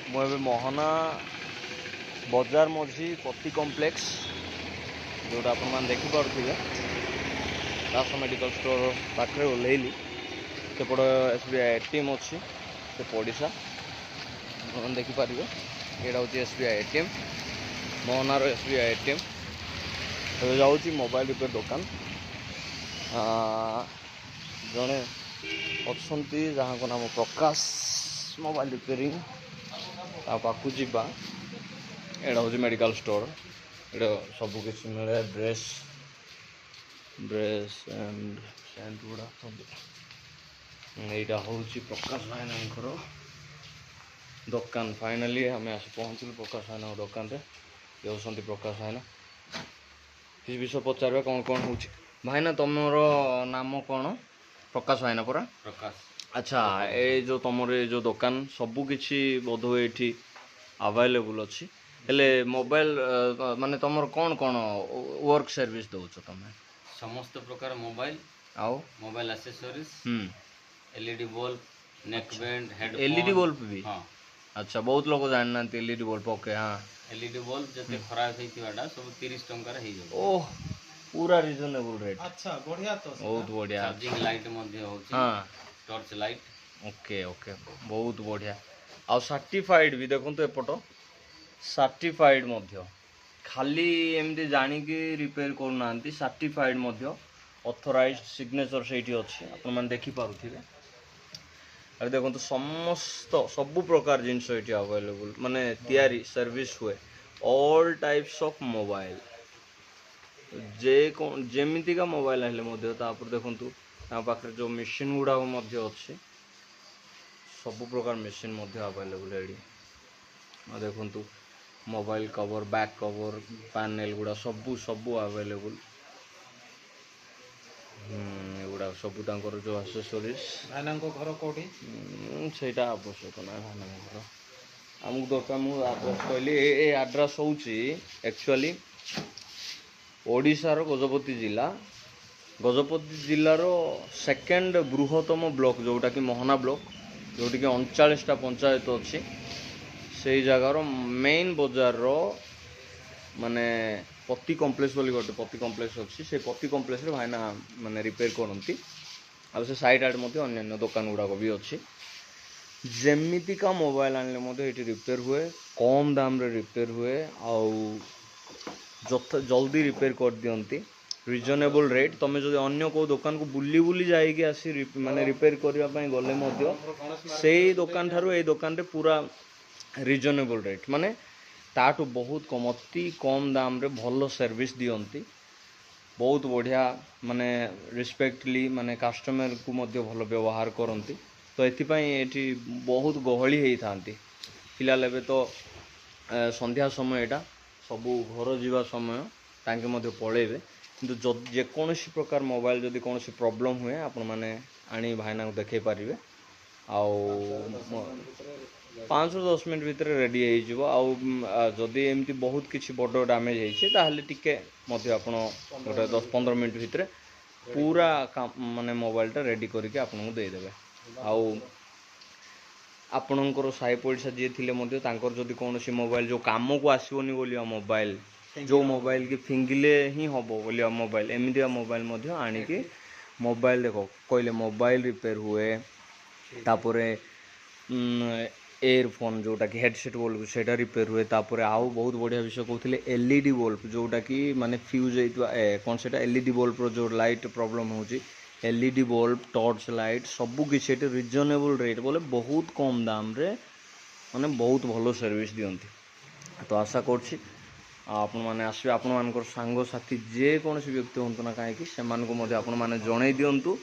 मुझे मोहना बजार मझी पति कॉम्प्लेक्स जोटा आप देखिपे दास मेडिकल स्टोर पाखे ओह्लैली सेपट SBI ATM अच्छी से पड़ीसा देखिपारे यहाँ हूँ SBI ATM मोहनार SBI ATM जाऊँगी मोबाइल रिपेयर दुकान जड़े अच्छा जहाँ को नाम प्रकाश मोबाइल रिपेयरिंग पाखु जावा यहाँ हूँ मेडिकल स्टोर ये सबू किसी मिले ड्रेस एंड सेंट गुड़ा सब यहाँ हूँ प्रकाश भाईना दुकान फाइनाली आम आस पहुँचलु प्रकाश भाईना दुकान रे ये होती प्रकाश भाईना किसी विषय पचार कौन कौन हो भाईना तुमर नाम कौन प्रकाश भाईना परा प्रकाश। अच्छा ये जो तुम जो दुकान सबू किसी बोधहुए ये अवेलेबल अच्छी हेले मोबाइल माने तुम कौन कौन वर्क सर्विस दौच तुम समस्त प्रकार मोबाइल आओ mobile accessories LED bulb neck band headphone LED bulb भी हाँ अच्छा बहुत लोग जानना एलईडी बल्ब ओके हाँ एलईडी बल्ब जते खराब होइतिबाडा सब 30 टंका रे हो जाबो ओह पूरा रिजनेबल रेट अच्छा बढ़िया तो बहुत बढ़िया चार्जिंग लाइट मध्ये होची हाँ टॉर्च लाइट ओके ओके बहुत बढ़िया आ सर्टिफाइड भी देखो एपट सर्टिफाइड मध्य खाली एमती जानिकी रिपेयर करना सर्टिफाइड मध्य ऑथराइज्ड सिग्नेचर से अच्छी आपण मैंने देखिपे अरे देखो समस्त सबु प्रकार जिनस ये अवेलेबल माने तैयारी सर्विस हुए ऑल टाइप्स ऑफ मोबाइल जेमितिका मोबाइल हेल्ले देखो पाखे जो मेसीन गुड़ाक अच्छे सबु प्रकार मेसीन अवेलेबल ये देखो mobile cover back cover panel गुड़ा सबू सबू अवेलेबल एगुड़ा सबू जो एक्सेसरीज भाईना घर कौटी से आवश्यक ना भाईना घर आमको दरकार मुझे आड्रेस कहली ये आड्रेस हूँ एक्चुअली ओडिशार गजपति जिलार सेकेंड बृहत्तम ब्लॉक जोटा कि मोहना ब्लॉक जोटी कि 39टा पंचायत अच्छी से जगार मेन बजार माने पति कॉम्प्लेक्स बोली गोटे पति कॉम्प्लेक्स अच्छी से पति कॉम्प्लेक्स रे भाईना माने रिपेयर करती आ से साइड आड अन्य दुकान गुड़ाक भी अच्छी जेमितिका मोबाइल आने ये रिपेयर हुए कम दाम रे रिपेयर हुए आउ जल्दी रिपेयर कर दियंती रिजनेबल रेट तुम जो अन्य को दुकान को बुली बुली जाइए आसी माने रिपेयर करने गले मध्य से दुकान ठारू ए दुकान रे पूरा रिजनेबल रेट माने ताठू बहुत कम अति कम दाम रे भल सर्विस दियंती बहुत बढ़िया माने रिस्पेक्टली माने कस्टमर को मध्य भल व्यवहार करती तो ये बहुत गहली होता पिला लेबे तो संध्या समय यहाँ सबू घर जीवा समय तांके मध्य पलैबे किंतु जेकोसी प्रकार मोबाइल जदि कौन प्रॉब्लम हुए आपण मैंने आनी भाईना को देखे पारे आउ 5-10 मिनट भितर रेडी आदि एमती बहुत किसी बड़ डैमेज होते टिके आप गोटे 10-15 मिनट भितर पूरा माने मोबाइलटा रेडी करके आपको देदेवे आउ आपणकर साई पड़िशा जी थे जदि कौन मोबाइल जो कम को आसोनी बोलिया मोबाइल जो मोबाइल की फिंगिले ही हम बोलिया मोबाइल एमती मोबाइल आणिकी मोबाइल देखो कहले मोबाइल रिपेयर हुए तापर एयरफोन जोटा कि हेडसेट बल्ब से रिपेयर हुए तापर आउ बहुत बढ़िया विषय कहते एलईडी बल्ब जोटा कि माने फ्यूज होता कौन से एलईडी बल्ब जो लाइट प्रॉब्लम होची एलईडी बल्ब टॉर्च लाइट सबू किसी रिजनेबल रेट बोले बहुत कम दाम रे माने बहुत भलो सर्विस दियंती तो आशा करछि आपण माने आसबे आपण मानकर सांग साथी जे कौन व्यक्ति हूँ ना कहीं से आपण माने जणै दियंतु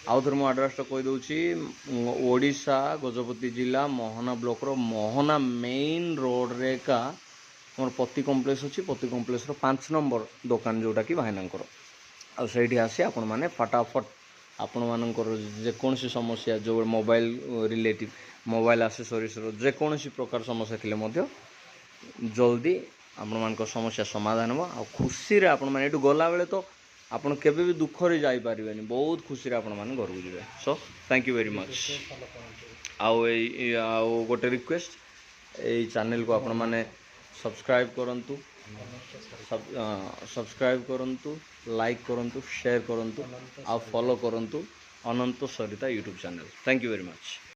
आउ थर मो एड्रेस कहीदे ओडिशा गजपति जिला मोहना ब्लॉक रो मोहना मेन रोड रे का मोर पति कॉम्प्लेक्स अच्छी पति कॉम्प्लेक्स रो 5 नंबर दुकान जोटा कि भाईनांकर आ से आसी आपण माने फटाफट आपण मानकर जेकोसी समस्या जो मोबाइल रिलेटिव मोबाइल एक्सेसरीज रो जेकोसी प्रकार समस्या थिले मध्य जल्दी आपण मान समस्या समाधान हो आ खुशी रे आपण माने एटू गला बेले तो आपण केबे भी दुख रे जाई पारिबेनी बहुत खुशी रे आपण माने घर को जिवे so thank you very much आउ गोटे रिक्वेस्ट এই ଚ୍ୟାନେଲକୁ ଆପଣମାନେ ସବସ୍କ୍ରାଇବ୍ କରନ୍ତୁ, ସବସ୍କ୍ରାଇବ୍ କରନ୍ତୁ, ଲାଇକ୍ କରନ୍ତୁ, ସେୟାର କରନ୍ତୁ ଆଉ ଫଲୋ କରନ୍ତୁ Ananta Sarita YouTube channel. Thank you very much.